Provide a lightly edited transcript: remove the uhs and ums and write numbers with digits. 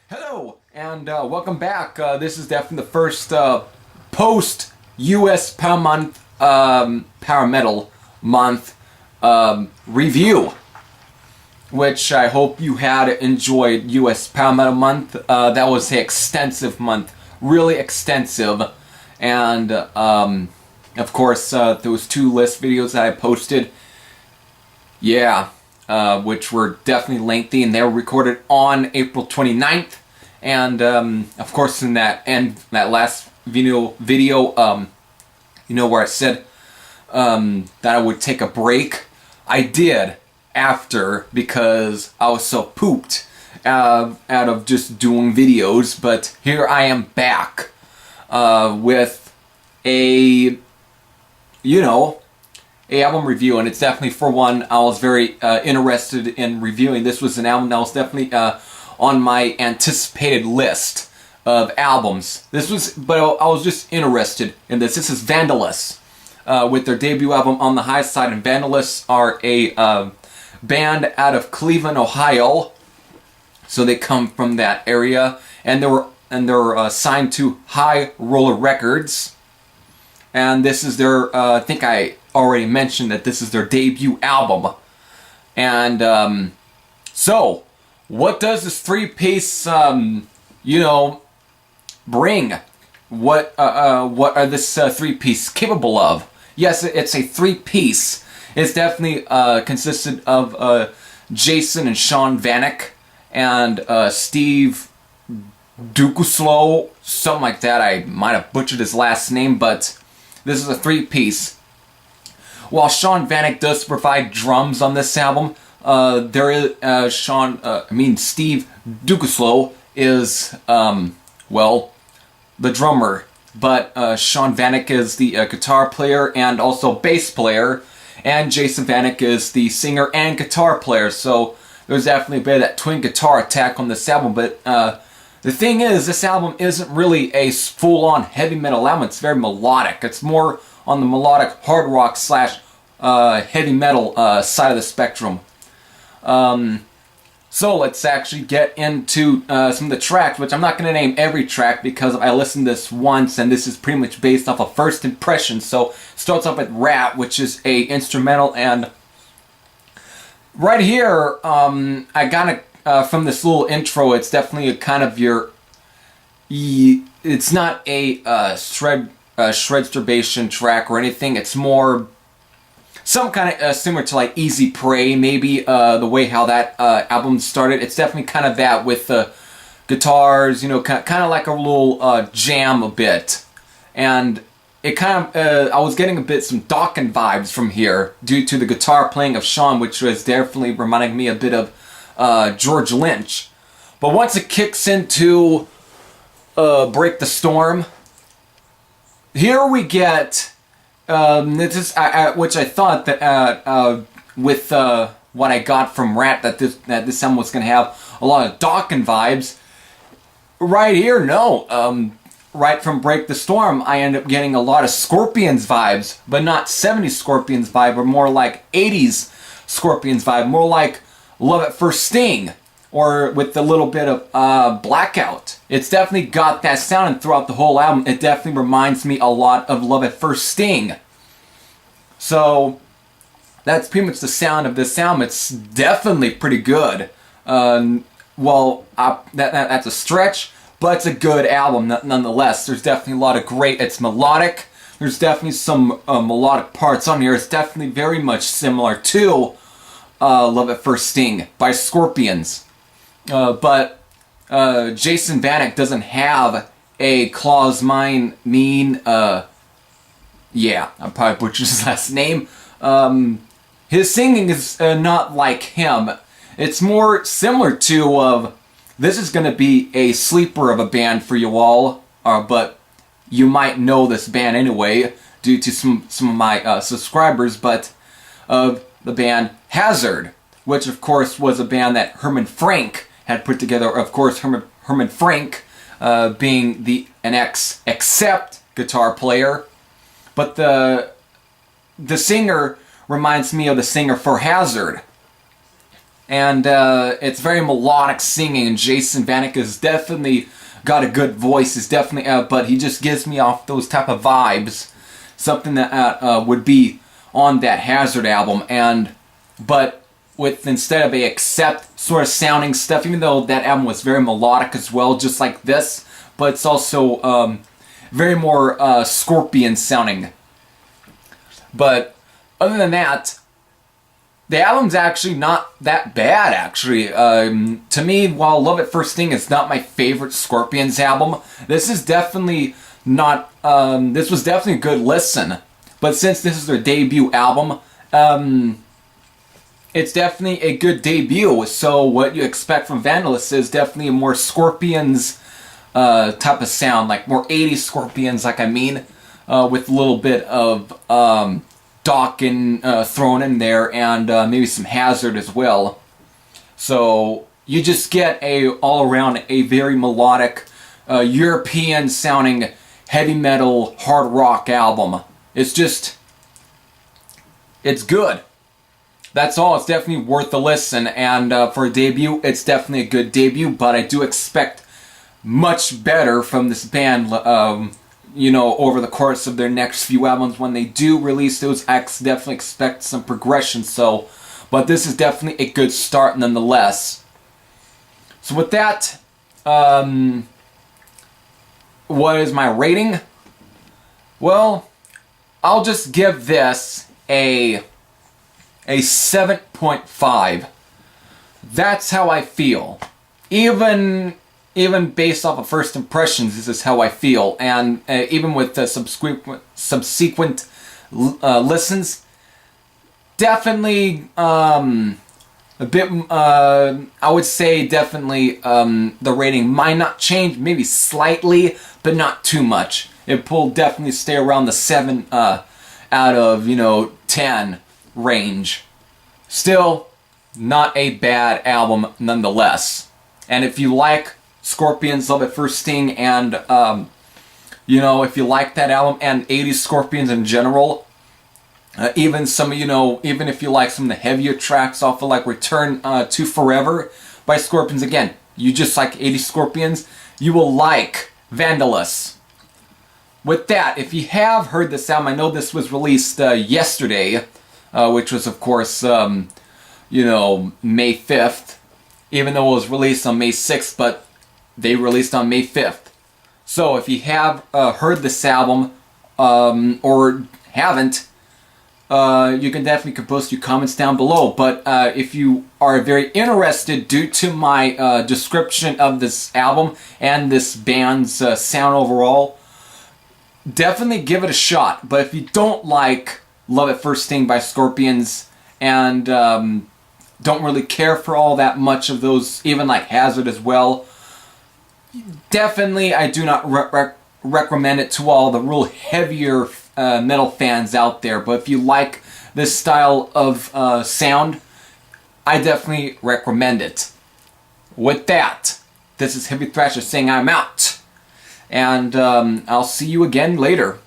Hello, and welcome back. This is definitely the first post-US Power Metal month review, which I hope you had enjoyed. US Power Metal month. That was an extensive month, really extensive, and of course those two list videos that I posted, yeah. Which were definitely lengthy, and they were recorded on April 29th. And of course, in that last video, you know, where I said that I would take a break, I did after, because I was so pooped out of just doing videos. But here I am back with a album review, and it's definitely, for one, I was very interested in reviewing. This was an album that was definitely on my anticipated list of albums. But I was just interested in this. This is Vandallus with their debut album On the High Side, and Vandallus are a band out of Cleveland, Ohio. So they come from that area, and they're signed to High Roller Records. And this is their, I think I already mentioned that this is their debut album. And so, what does this three-piece, bring? What are this three-piece capable of? Yes, it's a three-piece. It's definitely consisted of Jason and Sean Vanek and Steve Dukuslow, something like that. I might have butchered his last name, but this is a three-piece. While Sean Vanek does provide drums on this album, Steve Dukuslow is, the drummer. But Sean Vanek is the guitar player and also bass player, and Jason Vanek is the singer and guitar player. So there's definitely a bit of that twin guitar attack on this album. But the thing is, this album isn't really a full-on heavy metal album. It's very melodic. It's more on the melodic hard rock / heavy metal side of the spectrum. So let's actually get into some of the tracks, which I'm not going to name every track because I listened to this once, and this is pretty much based off of first impressions. So it starts off with Rat, which is a instrumental, and right here, I got it from this little intro. It's definitely a kind of it's not a shredsturbation track or anything. It's more some kind of similar to like Easy Prey, maybe the way how that album started. It's definitely kind of that with the guitars, kind of like a little jam a bit. And it kind of, I was getting a bit some Dawkins vibes from here due to the guitar playing of Sean, which was definitely reminding me a bit of George Lynch. But once it kicks into Break the Storm, here we get which I thought that with what I got from Rat, that this album was going to have a lot of Dawkins vibes. Right here, no. Right from Break the Storm, I end up getting a lot of Scorpions vibes, but not 70s Scorpions vibe, or more like 80s Scorpions vibe, more like Love at First Sting, or with a little bit of Blackout. It's definitely got that sound, and throughout the whole album, it definitely reminds me a lot of Love at First Sting. So that's pretty much the sound of this album. It's definitely pretty good. That's a stretch, but it's a good album nonetheless. There's definitely a lot of great. It's melodic. There's definitely some melodic parts on here. It's definitely very much similar to Love at First Sting by Scorpions. But Jason Vanek doesn't have a Claus Mean, I probably butchered his last name. His singing is not like him. It's more similar to, this is going to be a sleeper of a band for you all, but you might know this band anyway due to some of my subscribers, but of the band Hazard, which of course was a band that Herman Frank had put together. Of course, Herman Frank being an ex-Accept guitar player, but the singer reminds me of the singer for Hazard. and it's very melodic singing, and Jason Vanek has definitely got a good voice. Is definitely, but he just gives me off those type of vibes, something that would be on that Hazard album, but with instead of a Accept sort of sounding stuff, even though that album was very melodic as well, just like this, but it's also very more Scorpion sounding. But other than that, the album's actually not that bad, actually. To me, while Love at First Sting is not my favorite Scorpions album, this is definitely not, this was definitely a good listen. But since this is their debut album, it's definitely a good debut. So what you expect from Vandallus is definitely a more Scorpions type of sound, like more 80s Scorpions, like I mean, with a little bit of Dokken thrown in there, and maybe some Hazard as well. So you just get all around a very melodic, European sounding heavy metal hard rock album. It's good. That's all. It's definitely worth a listen, and for a debut, it's definitely a good debut, but I do expect much better from this band, you know, over the course of their next few albums. When they do release those, I definitely expect some progression, so, but this is definitely a good start nonetheless. So with that, what is my rating? Well, I'll just give this a 7.5. That's how I feel. Even based off of first impressions, this is how I feel. And even with the subsequent listens, definitely a bit, I would say definitely the rating might not change, maybe slightly, but not too much. It will definitely stay around the 7 out of, 10 range. Still, not a bad album nonetheless. And if you like Scorpions, Love at First Sting, and if you like that album and 80s Scorpions in general, even some of even if you like some of the heavier tracks off of like Return to Forever by Scorpions, again, you just like 80s Scorpions, you will like Vandallus. With that, if you have heard this album, I know this was released yesterday, which was of course May 5th, even though it was released on May 6th, but they released on May 5th. So if you have heard this album, or haven't, you can definitely post your comments down below. But if you are very interested, due to my description of this album and this band's sound overall, definitely give it a shot. But if you don't like Love at First Sting by Scorpions, and don't really care for all that much of those, even like Hazard as well, definitely I do not recommend it to all the real heavier metal fans out there. But if you like this style of sound, I definitely recommend it. With that, this is Heavy Thrasher saying I'm out, and I'll see you again later.